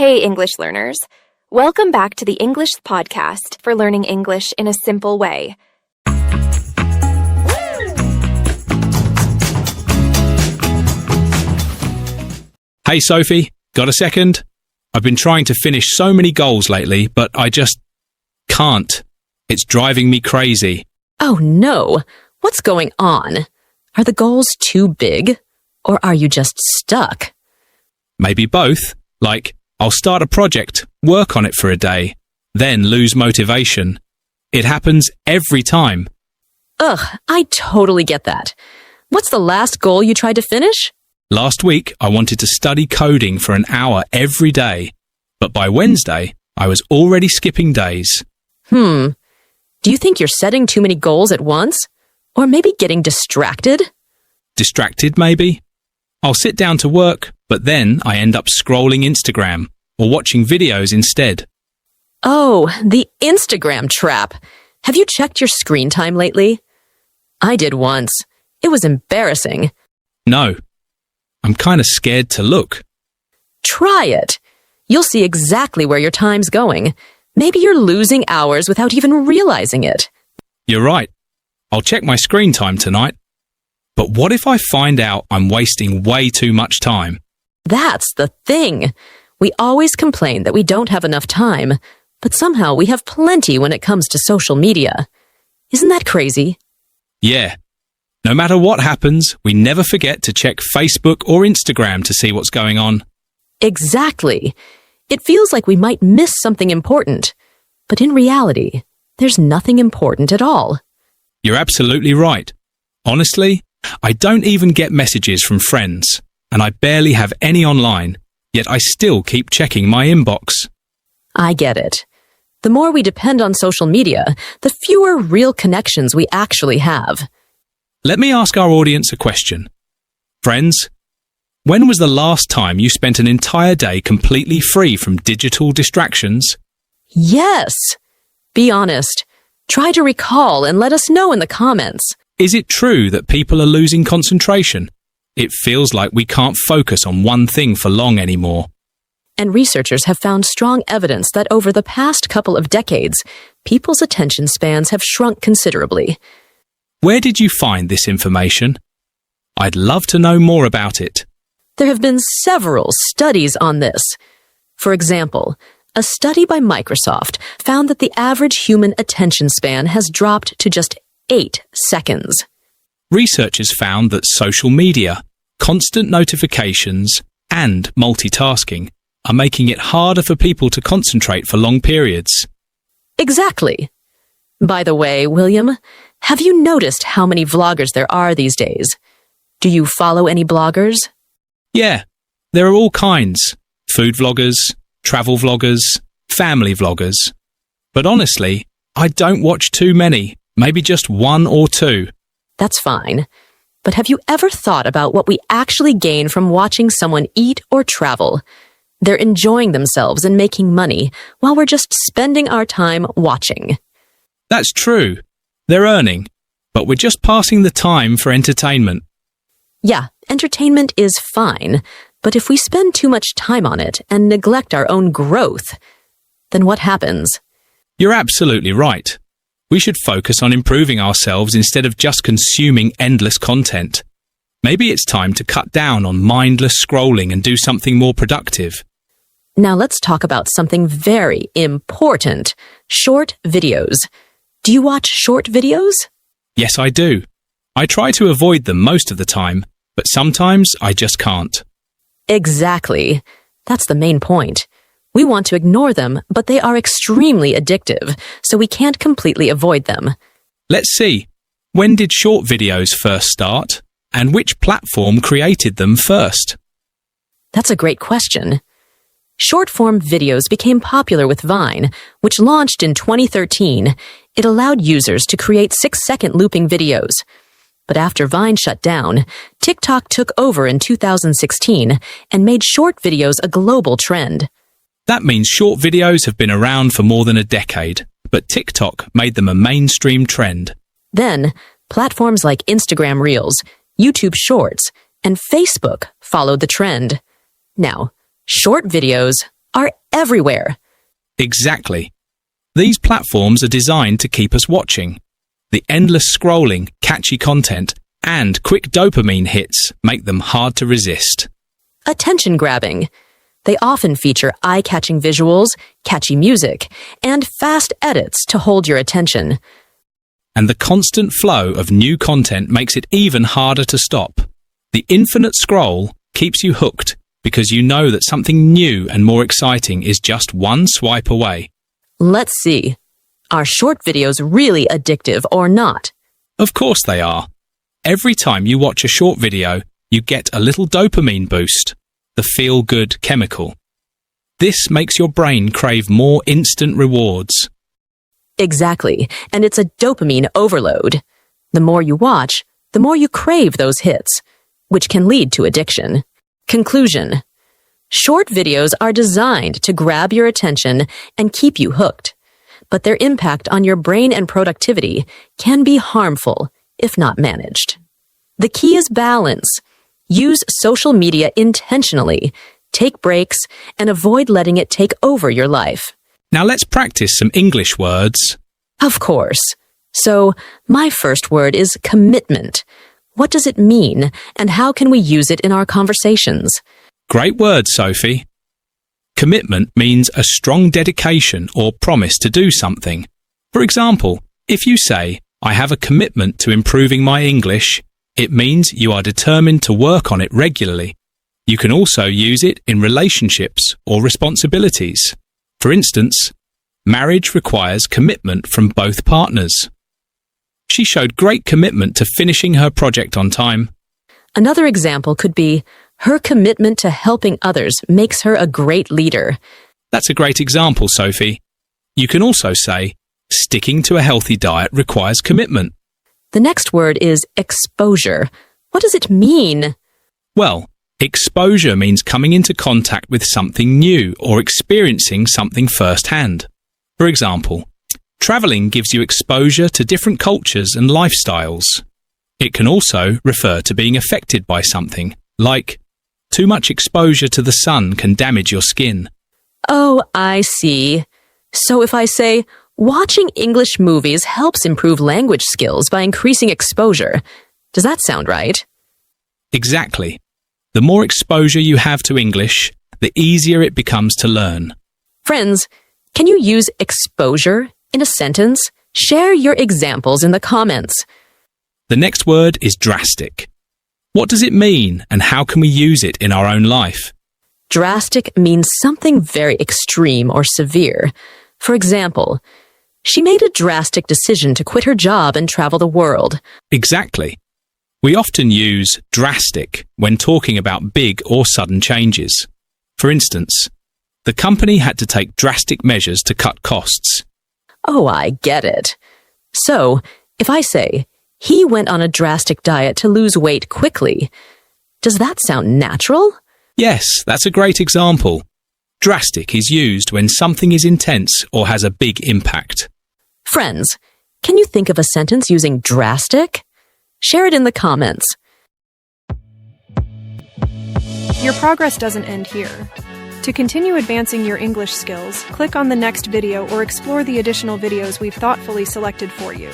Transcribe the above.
Hey, English learners. Welcome back to the English podcast for learning English in a simple way. Hey, Sophie, got a second? I've been trying to finish so many goals lately, but I just can't. It's driving me crazy. Oh no! What's going on? Are the goals too big? Or are you just stuck? Maybe both. Like, I'll start a project, work on it for a day, then lose motivation. It happens every time. Ugh, I totally get that. What's the last goal you tried to finish? Last week, I wanted to study coding for an hour every day, but by Wednesday, I was already skipping days. Do you think you're setting too many goals at once? Or maybe getting distracted? Distracted, maybe? I'll sit down to work, but then I end up scrolling Instagram or watching videos instead. Oh, the Instagram trap. Have you checked your screen time lately? I did once. It was embarrassing. No. I'm kind of scared to look. Try it. You'll see exactly where your time's going. Maybe you're losing hours without even realizing it. You're right. I'll check my screen time tonight. But what if I find out I'm wasting way too much time? That's the thing. We always complain that we don't have enough time, but somehow we have plenty when it comes to social media. Isn't that crazy? Yeah. No matter what happens, we never forget to check Facebook or Instagram to see what's going on. Exactly. It feels like we might miss something important, but in reality, there's nothing important at all. You're absolutely right. Honestly, I don't even get messages from friends, and I barely have any online, yet I still keep checking my inbox. I get it. The more we depend on social media, the fewer real connections we actually have. Let me ask our audience a question. Friends, when was the last time you spent an entire day completely free from digital distractions? Yes! Be honest. Try to recall and let us know in the comments. Is it true that people are losing concentration? It feels like we can't focus on one thing for long anymore. And researchers have found strong evidence that over the past couple of decades, people's attention spans have shrunk considerably. Where did you find this information? I'd love to know more about it. There have been several studies on this. For example, a study by Microsoft found that the average human attention span has dropped to just 8 seconds. Researchers found that social media, constant notifications, and multitasking are making it harder for people to concentrate for long periods. Exactly. By the way, William, have you noticed how many vloggers there are these days? Do you follow any bloggers? Yeah, there are all kinds. Food vloggers, travel vloggers, family vloggers. But honestly, I don't watch too many, maybe just one or two. That's fine. But have you ever thought about what we actually gain from watching someone eat or travel? They're enjoying themselves and making money while we're just spending our time watching. That's true. They're earning, but we're just passing the time for entertainment. Yeah, entertainment is fine, but if we spend too much time on it and neglect our own growth, then what happens? You're absolutely right. We should focus on improving ourselves instead of just consuming endless content. Maybe it's time to cut down on mindless scrolling and do something more productive. Now let's talk about something very important: short videos. Do you watch short videos? Yes, I do. I try to avoid them most of the time, but sometimes I just can't. Exactly. That's the main point. We want to ignore them, but they are extremely addictive, so we can't completely avoid them. Let's see. When did short videos first start? And which platform created them first? That's a great question. Short-form videos became popular with Vine, which launched in 2013. It allowed users to create 6-second looping videos. But after Vine shut down, TikTok took over in 2016 and made short videos a global trend. That means short videos have been around for more than a decade, but TikTok made them a mainstream trend. Then, platforms like Instagram Reels, YouTube Shorts, and Facebook followed the trend. Now, short videos are everywhere. Exactly. These platforms are designed to keep us watching. The endless scrolling, catchy content, and quick dopamine hits make them hard to resist. Attention grabbing. They often feature eye-catching visuals, catchy music, and fast edits to hold your attention. And the constant flow of new content makes it even harder to stop. The infinite scroll keeps you hooked because you know that something new and more exciting is just one swipe away. Let's see. Are short videos really addictive or not? Of course they are. Every time you watch a short video, you get a little dopamine boost, the feel-good chemical. This makes your brain crave more instant rewards. Exactly, and it's a dopamine overload. The more you watch, the more you crave those hits, which can lead to addiction. Conclusion. Short videos are designed to grab your attention and keep you hooked, but their impact on your brain and productivity can be harmful if not managed. The key is balance. Use social media intentionally, take breaks, and avoid letting it take over your life. Now let's practice some English words. Of course. So, my first word is commitment. What does it mean, and how can we use it in our conversations? Great word, Sophie. Commitment means a strong dedication or promise to do something. For example, if you say, "I have a commitment to improving my English," it means you are determined to work on it regularly. You can also use it in relationships or responsibilities. For instance, marriage requires commitment from both partners. She showed great commitment to finishing her project on time. Another example could be, her commitment to helping others makes her a great leader. That's a great example, Sophie. You can also say, sticking to a healthy diet requires commitment. The next word is exposure. What does it mean? Well, exposure means coming into contact with something new or experiencing something firsthand. For example, traveling gives you exposure to different cultures and lifestyles. It can also refer to being affected by something, like too much exposure to the sun can damage your skin. Oh, I see. So if I say, watching English movies helps improve language skills by increasing exposure, does that sound right? Exactly. The more exposure you have to English, the easier it becomes to learn. Friends, can you use exposure in a sentence? Share your examples in the comments. The next word is drastic. What does it mean and how can we use it in our own life? Drastic means something very extreme or severe. For example, she made a drastic decision to quit her job and travel the world. Exactly. We often use drastic when talking about big or sudden changes. For instance, the company had to take drastic measures to cut costs. Oh, I get it. So, if I say, he went on a drastic diet to lose weight quickly, does that sound natural? Yes, that's a great example. Drastic is used when something is intense or has a big impact. Friends, can you think of a sentence using drastic? Share it in the comments. Your progress doesn't end here. To continue advancing your English skills, click on the next video or explore the additional videos we've thoughtfully selected for you.